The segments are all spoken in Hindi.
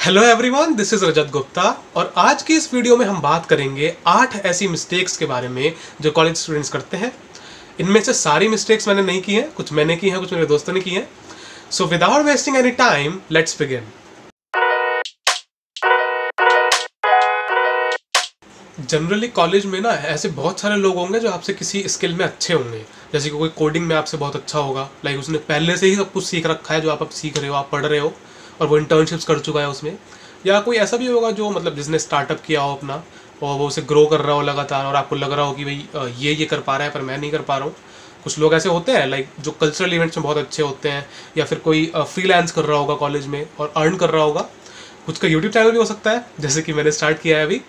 हेलो एवरीवन, दिस इज रजत गुप्ता और आज की इस वीडियो में हम बात करेंगे 8 ऐसी मिस्टेक्स के बारे में जो कॉलेज स्टूडेंट्स करते हैं। इनमें से सारी मिस्टेक्स मैंने नहीं की हैं, कुछ मैंने की हैं, कुछ मेरे दोस्तों ने की हैं। So without wasting any time, let's begin. Generally college में ना ऐसे बहुत सारे लोग होंगे जो आपसे किसी स्किल में अच्छे होंगे। जैसे कि कोई कोडिंग में आपसे बहुत अच्छा होगा, लाइक उसने पहले से ही सब कुछ सीख रखा है जो आप अब सीख रहे हो, आप पढ़ रहे हो और वो इंटर्नशिप्स कर चुका है उसमें। या कोई ऐसा भी होगा जो मतलब जिसने स्टार्टअप किया हो अपना और वो उसे ग्रो कर रहा हो लगातार और आपको लग रहा हो कि भाई ये कर पा रहा है पर मैं नहीं कर पा रहा हूँ। कुछ लोग ऐसे होते हैं लाइक जो कल्चरल इवेंट्स में बहुत अच्छे होते हैं, या फिर कोई फ्रीलांस कर रहा होगा कॉलेज में और अर्न कर रहा होगा। कुछ का यूट्यूब चैनल भी हो सकता है जैसे कि मैंने स्टार्ट किया है अभी।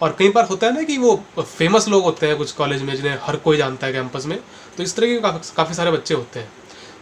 और कई बार होता है ना कि वो फेमस लोग होते हैं कुछ कॉलेज में जिन्हें हर कोई जानता है कैंपस में। तो इस तरह के काफ़ी सारे बच्चे होते हैं।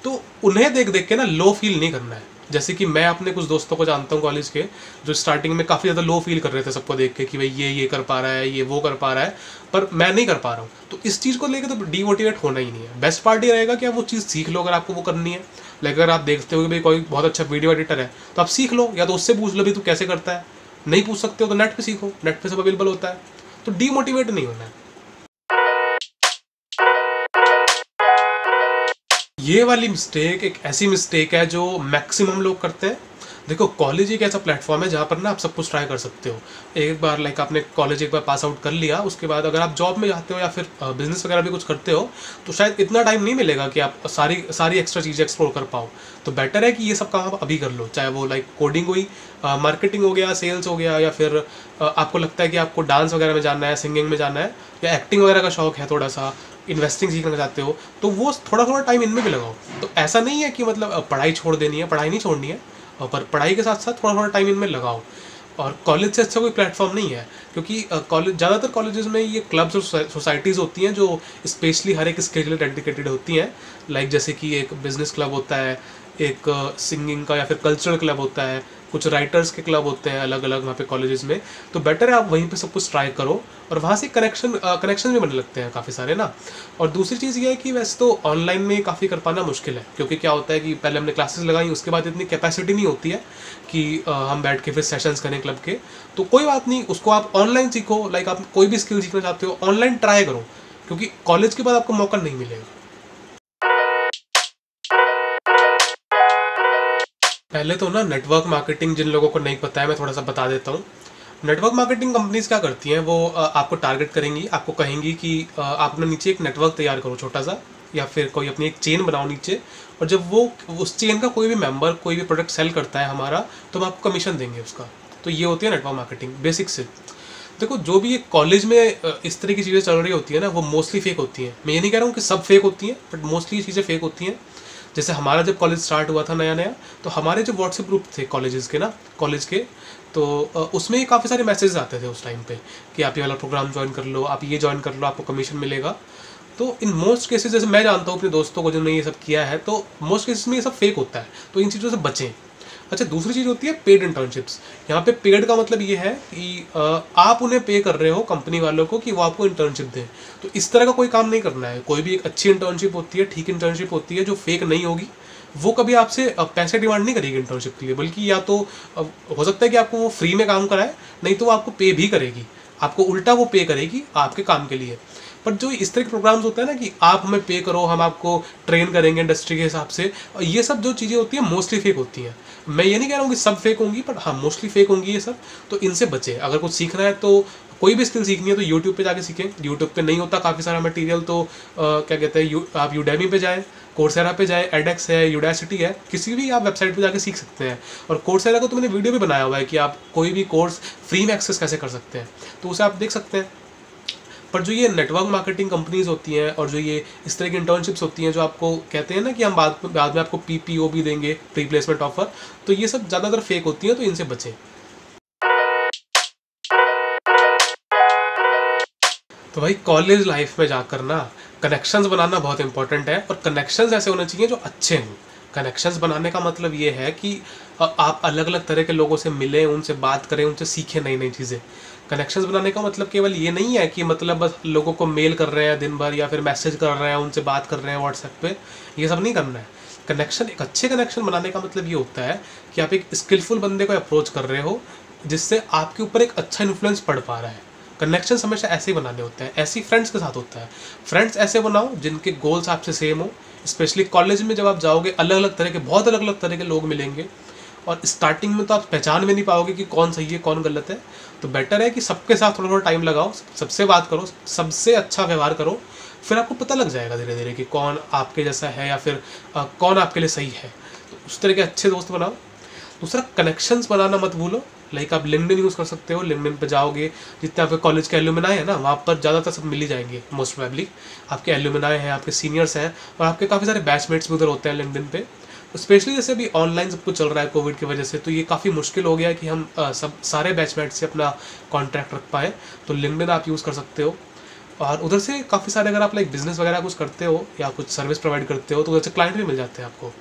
तो उन्हें देख देख के ना लो फील नहीं करना है। जैसे कि मैं अपने कुछ दोस्तों को जानता हूँ कॉलेज के, जो स्टार्टिंग में काफ़ी ज़्यादा लो फील कर रहे थे सबको देख के कि भाई ये कर पा रहा है, ये वो कर पा रहा है, पर मैं नहीं कर पा रहा हूँ। तो इस चीज़ को लेकर तो डीमोटिवेट होना ही नहीं है। बेस्ट पार्ट ये रहेगा कि आप वो चीज़ सीख लो अगर आपको वो करनी है। लाइक अगर आप देखते हो कि भाई कोई बहुत अच्छा वीडियो एडिटर है तो आप सीख लो, या तो उससे पूछ लो भाई तू कैसे करता है। नहीं पूछ सकते हो तो नेट पे सीखो, नेट पे सब अवेलेबल होता है। तो डीमोटिवेट नहीं होना है। ये वाली मिस्टेक एक ऐसी मिस्टेक है जो मैक्सिमम लोग करते हैं। देखो, कॉलेज एक ऐसा प्लेटफॉर्म है जहाँ पर ना आप सब कुछ ट्राई कर सकते हो। एक बार लाइक आपने कॉलेज एक बार पास आउट कर लिया, उसके बाद अगर आप जॉब में जाते हो या फिर बिजनेस वगैरह भी कुछ करते हो तो शायद इतना टाइम नहीं मिलेगा कि आप सारी सारी एक्स्ट्रा चीज़ें एक्सप्लोर कर पाओ। तो बेटर है कि ये सब काम आप अभी कर लो, चाहे वो लाइक कोडिंग हुई, मार्केटिंग हो गया, सेल्स हो गया, या फिर आपको लगता है कि आपको डांस वगैरह में जाना है, सिंगिंग में जाना है, या एक्टिंग वगैरह का शौक है थोड़ा सा, इन्वेस्टिंग सीखना चाहते हो, तो वो थोड़ा थोड़ा टाइम इनमें भी लगाओ। तो ऐसा नहीं है कि मतलब पढ़ाई छोड़ देनी है, पढ़ाई नहीं छोड़नी है, पर पढ़ाई के साथ साथ थोड़ा थोड़ा टाइम इनमें लगाओ। और कॉलेज से अच्छा कोई प्लेटफॉर्म नहीं है, क्योंकि कॉलेज ज़्यादातर कॉलेजेस में ये क्लब्स और सोसाइटीज़ होती हैं जो स्पेशली हर एक स्किल के लिए डेडिकेटेड होती हैं। लाइक जैसे कि एक बिजनेस क्लब होता है, एक सिंगिंग का या फिर कल्चरल क्लब होता है, कुछ राइटर्स के क्लब होते हैं अलग अलग वहाँ पे कॉलेजेस में। तो बेटर है आप वहीं पे सब कुछ ट्राई करो और वहाँ से कनेक्शन भी बनने लगते हैं काफ़ी सारे ना। और दूसरी चीज़ ये है कि वैसे तो ऑनलाइन में काफ़ी कर पाना मुश्किल है, क्योंकि क्या होता है कि पहले हमने क्लासेस लगाई, उसके बाद इतनी कैपेसिटी नहीं होती है कि हम बैठ के फिर सेशंस करें क्लब के। तो कोई बात नहीं, उसको आप ऑनलाइन सीखो। लाइक आप कोई भी स्किल सीखना चाहते हो ऑनलाइन ट्राई करो, क्योंकि कॉलेज के बाद आपको मौका नहीं मिलेगा। पहले तो ना नेटवर्क मार्केटिंग जिन लोगों को नहीं पता है मैं थोड़ा सा बता देता हूँ। नेटवर्क मार्केटिंग कंपनीज क्या करती हैं, वो आपको टारगेट करेंगी, आपको कहेंगी कि आप अपने नीचे एक नेटवर्क तैयार करो छोटा सा, या फिर कोई अपनी एक चेन बनाओ नीचे, और जब वो उस चेन का कोई भी मेंबर कोई भी प्रोडक्ट सेल करता है हमारा, तो हम आपको कमीशन देंगे उसका। तो ये होती है नेटवर्क मार्केटिंग बेसिक से। देखो, जो भी एक कॉलेज में इस तरह की चीज़ें चल रही होती है ना, वो मोस्टली फेक होती हैं। मैं ये नहीं कह रहा हूँ कि सब फेक होती हैं, बट मोस्टली ये चीज़ें फेक होती हैं। जैसे हमारा जब कॉलेज स्टार्ट हुआ था नया नया, तो हमारे जो व्हाट्सएप ग्रुप थे कॉलेजेस के ना, कॉलेज के, तो उसमें काफ़ी सारे मैसेजेस आते थे उस टाइम पे कि आप ये वाला प्रोग्राम ज्वाइन कर लो, आप ये ज्वाइन कर लो, आपको कमीशन मिलेगा। तो इन मोस्ट केसेस, जैसे मैं जानता हूँ अपने दोस्तों को जिन्होंने ये सब किया है, तो मोस्ट केसेस में ये सब फेक होता है। तो इन चीज़ों से बचें। अच्छा, दूसरी चीज़ होती है पेड इंटर्नशिप्स। यहाँ पे पेड का मतलब ये है कि आप उन्हें पे कर रहे हो कंपनी वालों को कि वो आपको इंटर्नशिप दें। तो इस तरह का कोई काम नहीं करना है। कोई भी एक अच्छी इंटर्नशिप होती है, ठीक इंटर्नशिप होती है जो फेक नहीं होगी, वो कभी आपसे पैसे डिमांड नहीं करेगी इंटर्नशिप के लिए, बल्कि या तो हो सकता है कि आपको वो फ्री में काम कराए, नहीं तो वो आपको पे भी करेगी, आपको उल्टा वो पे करेगी आपके काम के लिए। पर जो इस तरह के प्रोग्राम्स होते हैं ना कि आप हमें पे करो, हम आपको ट्रेन करेंगे इंडस्ट्री के हिसाब से, ये सब जो चीज़ें होती हैं मोस्टली फेक होती हैं। मैं ये नहीं कह रहा हूँ कि सब फेक होंगी, पर हाँ मोस्टली फेक होंगी ये सब। तो इनसे बचें। अगर कुछ सीखना है तो कोई भी स्किल सीखनी है तो यूट्यूब पे जाके सीखें। यूट्यूब पे नहीं होता काफ़ी सारा मटेरियल, तो क्या कहते हैं, आप यूडेमी पे जाएँ, कोर्सेरा पे जाए, एडेक्स है, यूडासिटी है, किसी भी आप वेबसाइट पे जाके सीख सकते हैं। और कोर्सेरा को तो मैंने वीडियो भी बनाया हुआ है कि आप कोई भी कोर्स फ्री में एक्सेस कैसे कर सकते हैं, तो उसे आप देख सकते हैं। पर जो ये नेटवर्क मार्केटिंग कंपनीज होती हैं और जो ये इस तरह की इंटर्नशिप्स होती हैं जो आपको कहते हैं ना कि हम बाद में आपको पीपीओ भी देंगे, प्री प्लेसमेंट ऑफर, तो ये सब ज़्यादातर फेक होती हैं, तो इनसे बचें। तो भाई, कॉलेज लाइफ में जाकर ना कनेक्शंस बनाना बहुत इंपॉर्टेंट है, और कनेक्शंस ऐसे होने चाहिए जो अच्छे हों। कनेक्शंस बनाने का मतलब ये है कि आप अलग अलग तरह के लोगों से मिलें, उनसे बात करें, उनसे सीखें नई नई चीज़ें। कनेक्शंस बनाने का मतलब केवल ये नहीं है कि मतलब बस लोगों को मेल कर रहे हैं दिन भर, या फिर मैसेज कर रहे हैं, उनसे बात कर रहे हैं व्हाट्सएप पे। ये सब नहीं करना है। कनेक्शन, एक अच्छे कनेक्शन बनाने का मतलब ये होता है कि आप एक स्किलफुल बंदे को अप्रोच कर रहे हो जिससे आपके ऊपर एक अच्छा इन्फ्लुएंस पड़ पा रहा है। कनेक्शन हमेशा ऐसे ही बनाने होते हैं, ऐसे ही फ्रेंड्स के साथ होता है। फ्रेंड्स ऐसे बनाओ जिनके गोल्स आपसे सेम हो। स्पेशली कॉलेज में जब आप जाओगे, अलग अलग तरह के, बहुत अलग अलग तरह के लोग मिलेंगे और स्टार्टिंग में तो आप पहचान में नहीं पाओगे कि कौन सही है कौन गलत है। तो बेटर है कि सबके साथ थोड़ा थोड़ा टाइम लगाओ, सबसे बात करो, सबसे अच्छा व्यवहार करो, फिर आपको पता लग जाएगा धीरे धीरे कि कौन आपके जैसा है या फिर कौन आपके लिए सही है। तो उस तरह के अच्छे दोस्त बनाओ। दूसरा, कनेक्शंस बनाना मत भूलो। लाइक आप लिंक्डइन यूज़ कर सकते हो। लिंक्डइन पे जाओगे, जितने आपके कॉलेज के एल्यूमिनाई है ना, वहाँ पर ज़्यादातर सब मिल ही जाएंगे मोस्ट प्रोबेबली। आपके एल्यूमिनाई हैं, आपके सीनियर्स हैं और आपके काफ़ी सारे बैचमेट्स भी उधर होते हैं लिंक्डइन पे। स्पेशली जैसे अभी ऑनलाइन सब कुछ चल रहा है कोविड की वजह से, तो ये काफ़ी मुश्किल हो गया है कि हम सब सारे बैचमेट से अपना कॉन्टैक्ट रख पाएँ। तो लिंक्डइन आप यूज़ कर सकते हो और उधर से काफ़ी सारे, अगर आप लाइक बिजनेस वगैरह कुछ करते हो या कुछ सर्विस प्रोवाइड करते हो तो उधर से क्लाइंट भी मिल जाते हैं आपको।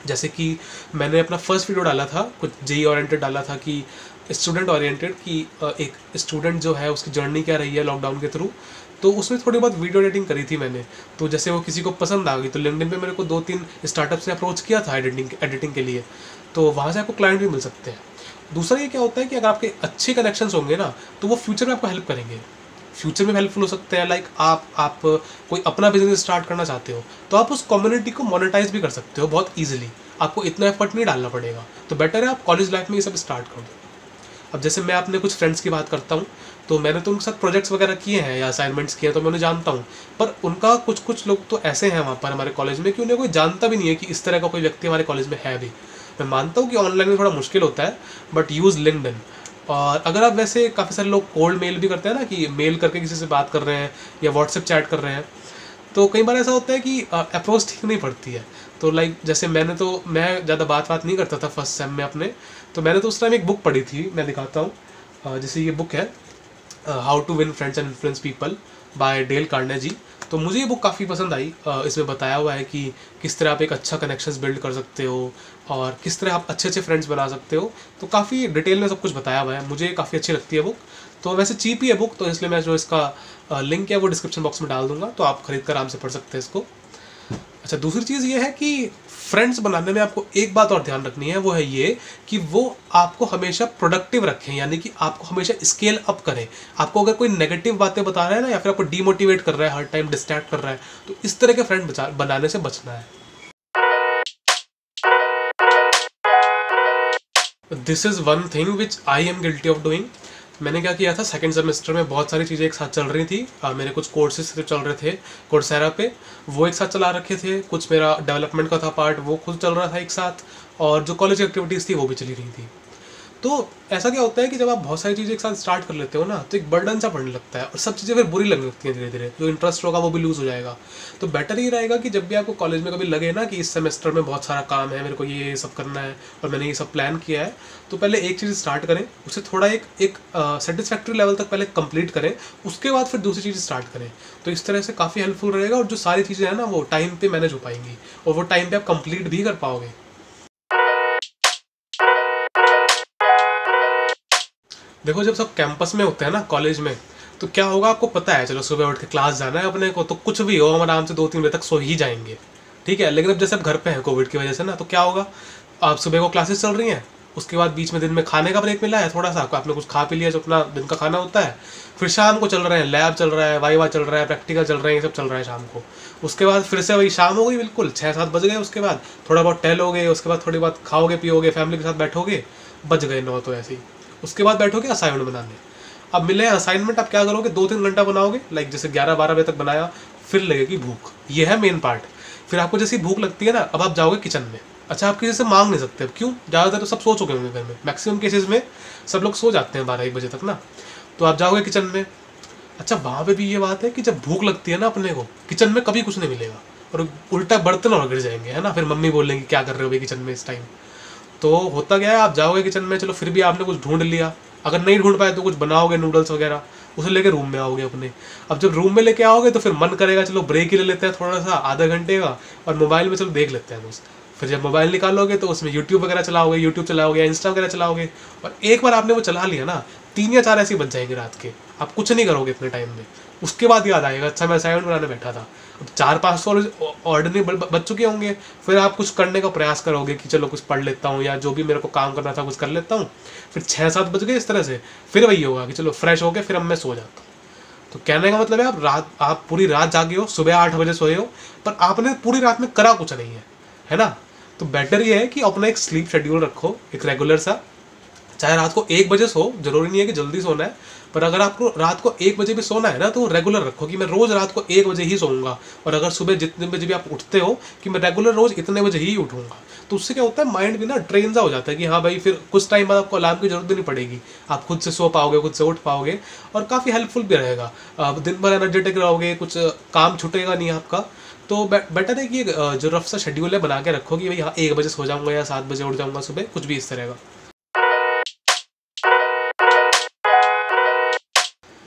जैसे कि मैंने अपना फर्स्ट वीडियो डाला था, कुछ जेई ओरिएंटेड डाला था कि स्टूडेंट ओरिएंटेड, कि एक स्टूडेंट जो है उसकी जर्नी क्या रही है लॉकडाउन के थ्रू। तो उसमें थोड़ी बहुत वीडियो एडिटिंग करी थी मैंने। तो जैसे वो किसी को पसंद आ गई तो लिंक्डइन पे मेरे को 2-3 स्टार्टअप से अप्रोच किया था एडिटिंग के लिए। तो वहाँ से आपको क्लाइंट भी मिल सकते हैं। दूसरा ये क्या होता है कि अगर आपके अच्छे कनेक्शंस होंगे ना, तो वो फ्यूचर में आपको हेल्प करेंगे, फ्यूचर में हेल्पफुल हो सकते हैं। लाइक आप कोई अपना बिजनेस स्टार्ट करना चाहते हो तो आप उस कम्युनिटी को मोनेटाइज भी कर सकते हो बहुत ईजिली। आपको इतना एफर्ट नहीं डालना पड़ेगा। तो बेटर है आप कॉलेज लाइफ में ये सब स्टार्ट कर दो। अब जैसे मैं अपने कुछ फ्रेंड्स की बात करता हूँ, तो मैंने तो उनके साथ प्रोजेक्ट्स वगैरह किए हैं या असाइनमेंट्स किए हैं, तो मैं उन्हें जानता हूँ। पर उनका कुछ लोग तो ऐसे हैं वहाँ पर हमारे कॉलेज में कि उन्हें कोई जानता भी नहीं है कि इस तरह का कोई व्यक्ति हमारे कॉलेज में है भी। मैं मानता हूँ कि ऑनलाइन में थोड़ा मुश्किल होता है, बट यूज़ लिंक्डइन। और अगर आप वैसे, काफ़ी सारे लोग कोल्ड मेल भी करते हैं ना, कि मेल करके किसी से बात कर रहे हैं या व्हाट्सएप चैट कर रहे हैं, तो कई बार ऐसा होता है कि अप्रोच ठीक नहीं पड़ती है। तो लाइक जैसे मैं ज़्यादा बात नहीं करता था फर्स्ट सेम में अपने। तो मैंने तो उस टाइम एक बुक पढ़ी थी, मैं दिखाता हूँ। जैसे ये बुक है how to win friends and influence people by Dale Carnegie. तो मुझे ये बुक काफ़ी पसंद आई। इसमें बताया हुआ है कि किस तरह आप एक अच्छा कनेक्शंस बिल्ड कर सकते हो और किस तरह आप अच्छे अच्छे फ्रेंड्स बना सकते हो। तो काफ़ी डिटेल में सब कुछ बताया हुआ है, मुझे काफ़ी अच्छी लगती है बुक। तो वैसे चीप ही है बुक, तो इसलिए मैं जो इसका लिंक है वो डिस्क्रिप्शन बॉक्स में डाल दूंगा, तो आप खरीद कर आराम से पढ़ सकते हैं इसको। अच्छा, दूसरी चीज़ ये है कि फ्रेंड्स बनाने में आपको एक बात और ध्यान रखनी है, वो है ये कि वो आपको हमेशा प्रोडक्टिव रखें, यानी कि आपको हमेशा स्केल अप करें। आपको अगर कोई नेगेटिव बातें बता रहा है ना, या फिर आपको डीमोटिवेट कर रहा है, हर टाइम डिस्ट्रैक्ट कर रहा है, तो इस तरह के फ्रेंड बनाने से बचना है। This is one thing which I am guilty of doing. मैंने क्या किया था, सेकंड सेमेस्टर में बहुत सारी चीज़ें एक साथ चल रही थी। मेरे कुछ कोर्सेज चल रहे थे कोर्सेरा पे, वो एक साथ चला रखे थे। कुछ मेरा डेवलपमेंट का था पार्ट, वो खुद चल रहा था एक साथ, और जो कॉलेज एक्टिविटीज़ थी वो भी चली रही थी। तो ऐसा क्या होता है कि जब आप बहुत सारी चीज़ें एक साथ स्टार्ट कर लेते हो ना, तो एक बर्डन सा पड़ने लगता है और सब चीज़ें फिर बुरी लगने लगती हैं धीरे धीरे। जो इंटरेस्ट होगा वो भी लूज़ हो जाएगा। तो बेटर ये रहेगा कि जब भी आपको कॉलेज में कभी लगे ना कि इस सेमेस्टर में बहुत सारा काम है, मेरे को ये सब करना है और मैंने ये सब प्लान किया है, तो पहले एक चीज़ स्टार्ट करें, उसे थोड़ा एक सेटिस्फैक्ट्री लेवल तक पहले कंप्लीट करें, उसके बाद फिर दूसरी चीज़ स्टार्ट करें। तो इस तरह से काफ़ी हेल्पफुल रहेगा और जो सारी चीज़ें हैं ना वो टाइम पे मैनेज हो पाएंगी और वो टाइम पे आप कंप्लीट भी कर पाओगे। देखो, जब सब कैंपस में होते हैं ना कॉलेज में, तो क्या होगा आपको पता है, चलो सुबह उठ के क्लास जाना है अपने को, तो कुछ भी हो हम आराम से 2-3 बजे तक सो ही जाएंगे, ठीक है। लेकिन अब जैसे आप घर पे हैं कोविड की वजह से ना, तो क्या होगा, आप सुबह को क्लासेस चल रही हैं, उसके बाद बीच में दिन में खाने का ब्रेक मिला है थोड़ा सा, आपने कुछ खा पी लिया जो अपना दिन का खाना होता है, फिर शाम को चल रहे हैं, लैब चल रहा है, वाइवा चल रहा है, प्रैक्टिकल चल रहे हैं, ये सब चल रहा है शाम को। उसके बाद फिर से वही शाम हो गई, बिल्कुल 6-7 बज गए। उसके बाद थोड़ा बहुत टहलोगे, उसके बाद थोड़ी बहुत खाओगे पियोगे, फैमिली के साथ बैठोगे, बज गए 9, तो ऐसे ही। उसके बाद बैठोगे असाइनमेंट बनाने। अब मिले असाइनमेंट, आप क्या करोगे, 2-3 घंटा बनाओगे, लाइक जैसे 11-12 बजे तक बनाया, फिर लगेगी भूख। ये है मेन पार्ट। फिर आपको जैसी भूख लगती है ना, अब आप जाओगे किचन में। अच्छा, आप किसी से मांग नहीं सकते, अब क्यों, ज़्यादातर तो सब सो चुके होंगे घर में, मैक्सिमम केसेस में सब लोग सो जाते हैं 12-1 बजे तक ना। तो आप जाओगे किचन में। अच्छा, वहाँ पे भी ये बात है कि जब भूख लगती है ना अपने को, किचन में कभी कुछ नहीं मिलेगा और उल्टा बर्तन और गिर जाएंगे, है ना। फिर मम्मी बोलेंगी क्या कर रहे हो भाई किचन में इस टाइम। तो होता क्या है, आप जाओगे किचन में, चलो फिर भी आपने कुछ ढूंढ लिया, अगर नहीं ढूंढ पाए तो कुछ बनाओगे नूडल्स वगैरह, उसे लेके रूम में आओगे अपने। अब जब रूम में लेके आओगे तो फिर मन करेगा चलो ब्रेक ही ले लेते हैं थोड़ा सा, आधा घंटे का, और मोबाइल में चलो देख लेते हैं बस। फिर जब मोबाइल निकालोगे तो उसमें यूट्यूब वगैरह चलाओगे, इंस्टा वगैरह चलाओगे, और एक बार आपने वो चला लिया ना, 3 या 4 ऐसे ही बच जाएंगे रात के, आप कुछ नहीं करोगे इतने टाइम में। उसके बाद याद आएगा, अच्छा मैं असाइनमेंट बनाने बैठा था, 4-5 सौ ऑर्डिनरी बच चुके होंगे, फिर आप कुछ करने का प्रयास करोगे कि चलो कुछ पढ़ लेता हूँ या जो भी मेरे को काम करना था कुछ कर लेता हूँ, फिर 6-7 बज गए इस तरह से, फिर वही होगा कि चलो फ्रेश हो गए फिर अब मैं सो जाता हूँ। तो कहने का मतलब है आप पूरी रात जागे हो, सुबह 8 बजे सोए हो, पर आपने पूरी रात में करा कुछ नहीं है ना। तो बेटर ये है कि अपना एक स्लीप शेड्यूल रखो, एक रेगुलर सा, चाहे रात को 1 बजे सो, जरूरी नहीं है कि जल्दी सोना है, पर अगर आपको रात को 1 बजे भी सोना है ना तो रेगुलर रखो कि मैं रोज रात को 1 बजे ही सोऊंगा, और अगर सुबह जितने बजे भी आप उठते हो कि मैं रेगुलर रोज इतने बजे ही उठूंगा। तो उससे क्या होता है, माइंड भी ना ट्रेन सा हो जाता है कि हाँ भाई फिर कुछ टाइम बाद आपको अलार्म की जरूरत भी नहीं पड़ेगी, आप खुद से सो पाओगे, खुद से उठ पाओगे, और काफ़ी हेल्पफुल भी रहेगा। दिन भर एनर्जेटिक रहोगे, कुछ काम छूटेगा नहीं आपका। तो बेटर है कि जो रफ सा शेड्यूल है बना के रखो कि भाई हाँ 1 बजे सो जाऊंगा या 7 बजे उठ जाऊंगा सुबह, कुछ भी इस तरह का।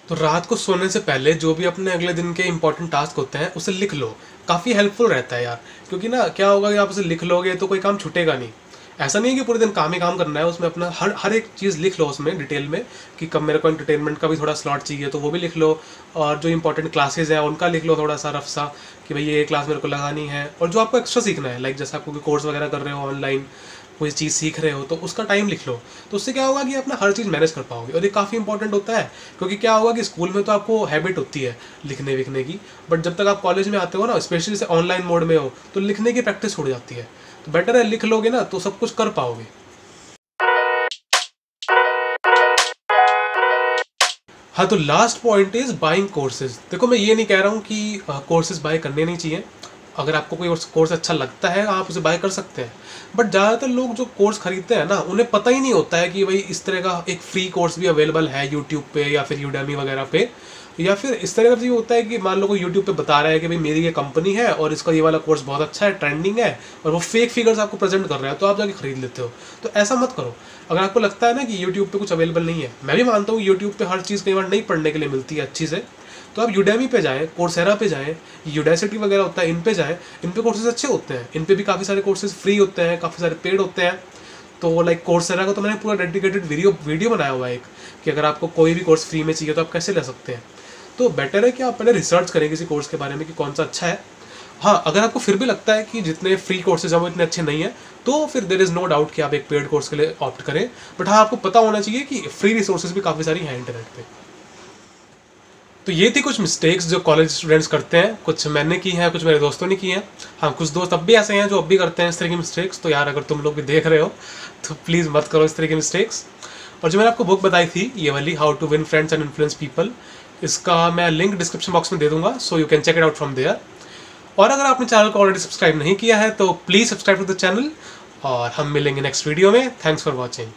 तो रात को सोने से पहले जो भी अपने अगले दिन के इंपॉर्टेंट टास्क होते हैं उसे लिख लो, काफ़ी हेल्पफुल रहता है यार। क्योंकि ना क्या होगा कि आप उसे लिख लोगे तो कोई काम छूटेगा नहीं। ऐसा नहीं है कि पूरे दिन काम ही काम करना है, उसमें अपना हर हर एक चीज़ लिख लो उसमें डिटेल में, कि कब मेरे को एंटरटेनमेंट का भी थोड़ा स्लॉट चाहिए तो वो भी लिख लो, और जो इंपॉर्टेंट क्लासेज हैं उनका लिख लो थोड़ा सा रफ सा कि भाई ये क्लास मेरे को लगानी है, और जो आपको एक्स्ट्रा सीखना है, लाइक जैसे आपको कोई कोर्स वगैरह कर रहे हो ऑनलाइन, कोई चीज़ सीख रहे हो तो उसका टाइम लिख लो। तो उससे क्या होगा कि अपना हर चीज़ मैनेज कर पाओगे, और ये काफ़ी इंपॉर्टेंट होता है। क्योंकि क्या होगा कि स्कूल में तो आपको हैबिट होती है लिखने विखने की, बट जब तक आप कॉलेज में आते हो ना, स्पेशली से ऑनलाइन मोड में हो, तो लिखने की प्रैक्टिस छूट जाती है। तो बेटर है लिख लोगे ना तो सब कुछ कर पाओगे। हाँ, तो last point is buying courses. देखो मैं ये नहीं कह रहा हूँ कि कोर्सेज बाय करने नहीं चाहिए। अगर आपको कोई कोर्स अच्छा लगता है आप उसे बाय कर सकते हैं, बट ज़्यादातर लोग जो कोर्स खरीदते हैं ना उन्हें पता ही नहीं होता है कि भाई इस तरह का एक फ्री कोर्स भी अवेलेबल है यूट्यूब पे या फिर यूडेमी वगैरह पे। या फिर इस तरह का चीज़ होता है कि मान लो कोई यूट्यूब पे बता रहा है कि भाई मेरी ये कंपनी है और इसका ये वाला कोर्स बहुत अच्छा है, ट्रेंडिंग है, और वो फेक फिगर्स आपको प्रेजेंट कर रहा है तो आप जाके खरीद लेते हो। तो ऐसा मत करो। अगर आपको लगता है ना कि यूट्यूब पे कुछ अवेलेबल नहीं है, मैं भी मानता हूँ यूट्यूब पे हर चीज़ कई बार नहीं पढ़ने के लिए मिलती है अच्छी से, तो आप यूडेमी पे जाएँ, कोर्सेरा पे जाएँ, यूडेसिटी वगैरह होता है इन पे जाएँ, इन पे कोर्सेज अच्छे होते हैं, इन पे भी काफ़ी सारे कोर्सेज फ्री होते हैं, काफ़ी सारे पेड होते हैं। तो लाइक कोर्सेरा का तो मैंने पूरा डेडिकेटेड वीडियो बनाया हुआ है एक, कि अगर आपको कोई भी कोर्स फ्री में चाहिए तो आप कैसे ले सकते हैं। तो बेटर है कि आप पहले रिसर्च करें किसी कोर्स के बारे में कि कौन सा अच्छा है। हाँ, अगर आपको फिर भी लगता है कि जितने फ्री कोर्सेज हैं वो इतने अच्छे नहीं हैं, तो फिर देयर इज़ नो डाउट कि आप एक पेड कोर्स के लिए ऑप्ट करें। बट हाँ, आपको पता होना चाहिए कि फ्री रिसोर्सेज भी काफ़ी सारी हैं इंटरनेट पे। तो ये थी कुछ मिस्टेक्स जो कॉलेज स्टूडेंट्स करते हैं, कुछ मैंने की हैं, कुछ मेरे दोस्तों ने की हैं। हाँ, कुछ दोस्त अब भी ऐसे हैं जो अब भी करते हैं इस तरह की मिस्टेक्स। तो यार अगर तुम लोग भी देख रहे हो तो प्लीज़ मत करो इस तरह की मिस्टेक्स। और जो मैंने आपको बुक बताई थी ये वाली, how to win friends and influence people, इसका मैं लिंक डिस्क्रिप्शन बॉक्स में दे दूंगा, so you can check it out from there. और अगर आपने चैनल को ऑलरेडी सब्सक्राइब नहीं किया है तो please subscribe to the channel, और हम मिलेंगे नेक्स्ट वीडियो में। Thanks for watching.